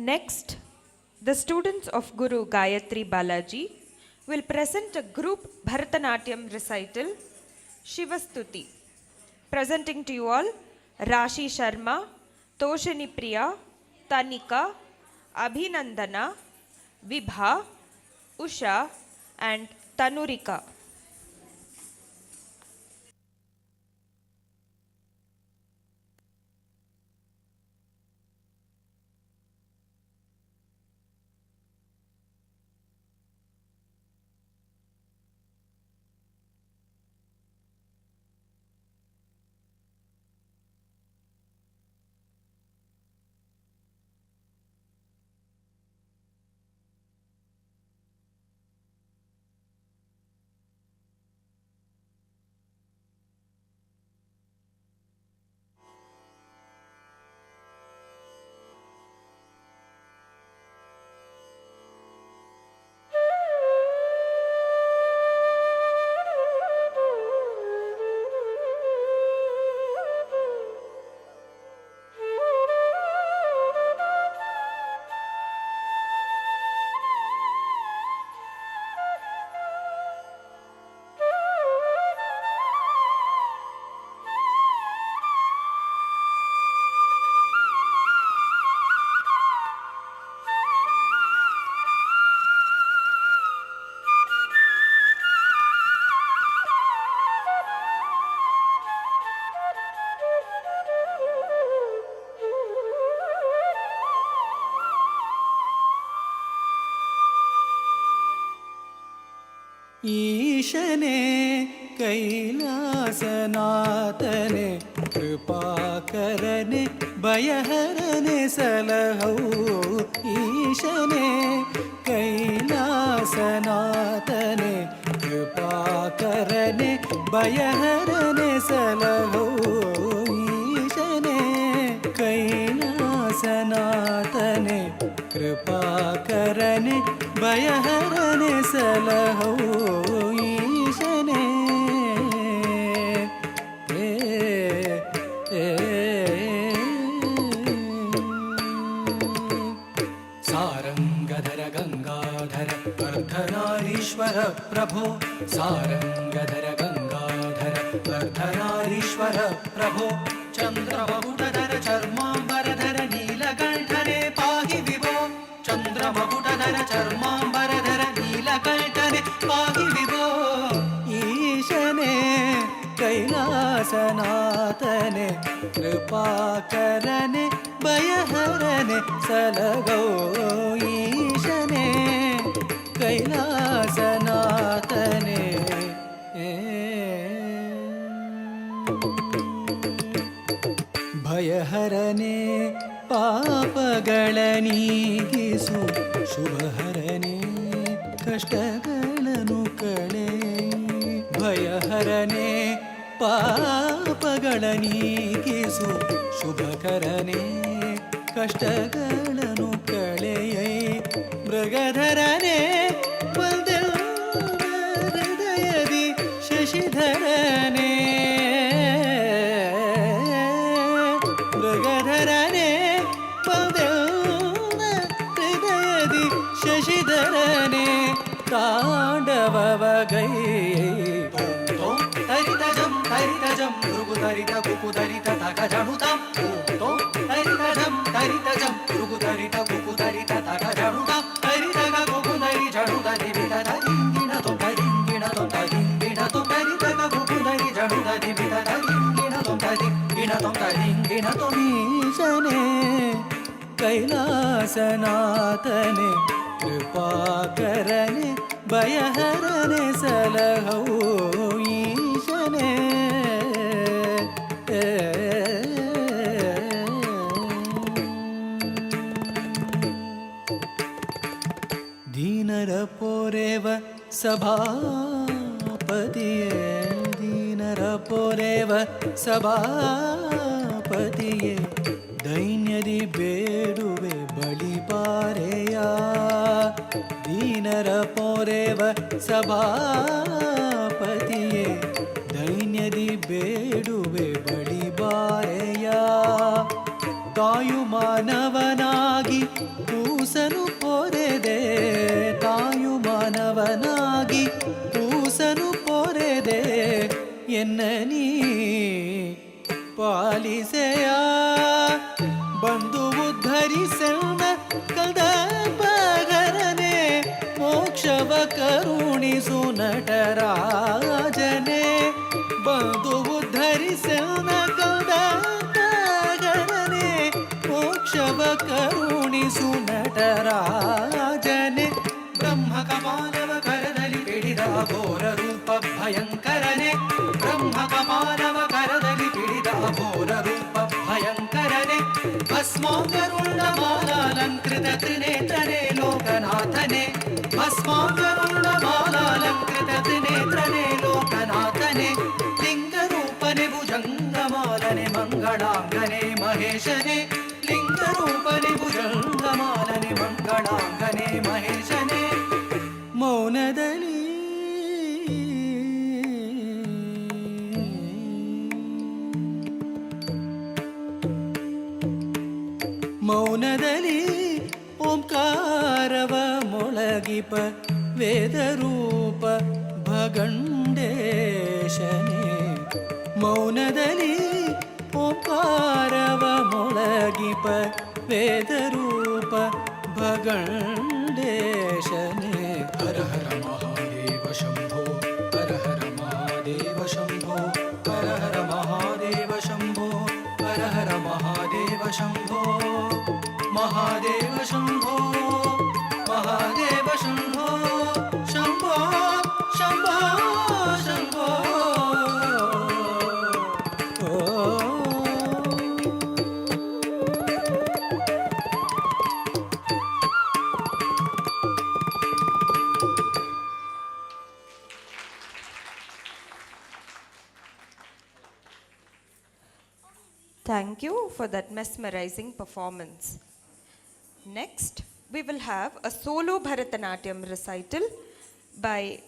Next, the students of Guru Gayatri Balaji will present a group Bharatanatyam recital, Shivastuti. Presenting to you all, Rashi Sharma, Toshini Priya, Tanika, Abhinandana, Vibha, Usha and Tanurika. ईशने कैलासनाथने कृपाकरने भयहरने सलहौ ईशने कैलासनाथने कृपाकरने भयहरने सलहौ ईशने कैलासनाथने कृपाकरने भयहरने सलहौ ईशने Sarangdhar Gangadhar Ardhanarishvara प्रभो सारंगधर गंगाधर अर्धनारीश्वर प्रभो चंद्रमकुटधर चर्मांबरधर नीलकंठने पाहि विभो चंद्रमकुटधर चर्मांबरधर नीलकंठने पाहि विभो ईशने कैलासनाथने कृपाकरने भयहरने सलगौ ईशने कैलासनाथने भयहरने ಪಾಪಗಳನೀಗಿಸು ಶುಭಹರನೆ ಕಷ್ಟಗಳನ್ನು ಕಳೆ ಭಯಹರನೆ ಪಾಪಗಳನೀಗಿಸು ಶುಭಕರನೆ ಕಷ್ಟಗಳನ್ನು ಕಳೆಯೈ ಮೃಗಧರನೆ ಹೃದಯದಿ ಶಶಿಧರನೆ ಮೃಗಧರನೆ ಹೃದಯದಿ ಶಶಿಧರನೆ ತಾಂಡವಗೈ ತರಿತಜಂ ತರಿತಜಂ ಮೃಗು ತರಿತ ಕುಕು ತರಿತ ತಗ ಜಣುತಂ ತರಿತಜಂ ತರಿತಜಂ ಮೃಗು ತರಿತ ಕುಕು ತರಿತ ತಗ ಜಣುತಂ ತರಿತಗ ಕುಕು ತರಿ ಜಣುತ ದಿವಿತ ದಿಂಗಿಣ ತೊ ದಿಂಗಿಣ ತೊ ದಿಂಗಿಣ ತೊ ತರಿತಗ ಕುಕು ತರಿ ಜಣುತ ದಿವಿತ ದಿಂಗಿಣ ತೊ ದಿಂಗಿಣ ತೊ ದಿಂಗಿಣ ತೊ ಈಶನೇ कैलासनाथने कृपाकरने भयहरने सलहौ ईशने दीनर पोरेव सभापतिये दीनर पोरेव सभापतिये दैन्यदि ಬೇಡುವೆ ಬಳಿ ಬಾರೆಯ ದೀನರ ಪೋರೆವ ಸಭಾಪತಿಯೇ ದೈನ್ಯದಿ ಬೇಡುವೆ ಬಳಿ ಬಾರೆಯ ಕಾಯು ಮಾನವನಾಗಿ ಎನ್ನನಿ ಪಾಲಿಸೆಯ ಬಂದು ಉದ್ಧರಿಸೆನ್ನ ಕಲ್ದಪಗರನೆ ಮೋಕ್ಷವ ಕರುಣಿಸು ನಟರಾಜನೆ ಬಂದು ಉದ್ಧರಿಸೆನ್ನ ಕಲ್ದಪಗರನೆ ಮೋಕ್ಷವ ಕರುಣಿಸು ನಟರಾಜನೆ ಬ್ರಹ್ಮ ಕಪಾಲವ ಕರದಲ್ಲಿ ಪಿಡಿದ ಘೋರ ರೂಪ ಭಯಂಕರನೆ ಬ್ರಹ್ಮ ಕಪಾಲವ ಕರದಲ್ಲಿ ಪಿಡಿದ ಘೋರ ರೂಪ ಭಯಂಕರನೆ ಭಸ್ಮಾಂಗರುಳ್ಳ ಮಾಲಾಲಂಕೃತ ತ್ರಿನೇತ್ರನೆ ಲೋಕನಾಥನೆ ಭಸ್ಮಾಂಗರುಳ್ಳ ಮಾಲಾಲಂಕೃತ ತ್ರಿನೇತ್ರನೆ ಲೋಕನಾಥನೆ ಲಿಂಗರೂಪನೆ ಭುಜಂಗಮಾಲನೆ ಮಂಗಳಾಂಗನೆ ಮಹೇಶನೆ ಲಿಂಗರೂಪನೆ ಭುಜಂಗಮಾಲನೆ ಮಂಗಳಾಂಗನೆ ಮಹೇಶನೆ ಮೌನದಲ್ಲಿ ಮೌನದಲ್ಲಿ ಓಂಕಾರವ ಮೊಳಗಿಪ ವೇದರೂಪ ಭಗಂಡೇಶನೆ ಮೌನದಲ್ಲಿ ಓಂಕಾರವ ಮೊಳಗಿಪ ವೇದರೂಪ ಭಗಂಡೇಶನೆ ಹರ ಹರ ಮಹಾದೇವ ಶಂಭೋ ಹರ ಹರ ಮಹಾದೇವ ಶಂಭೋ ಹರ ಹರ ಮಹಾದೇವ ಶಂಭೋ ಹರ ಹರ ಮಹಾದೇವ ಶಂಭೋ ಮಹಾದೇವ ಶಂಭೋ ಮಹಾದೇವ ಶಂಭೋ ಶಂಭೋ ಶಂಭೋ ಶಂಭೋ Thank you for that mesmerizing performance. Next, we will have a solo Bharatanatyam recital by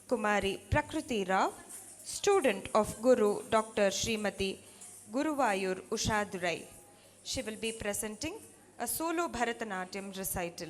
Kumari Prakriti Rao, student of Guru Dr. Srimati Guruvayur Ushadurai. She will be presenting a solo Bharatanatyam recital.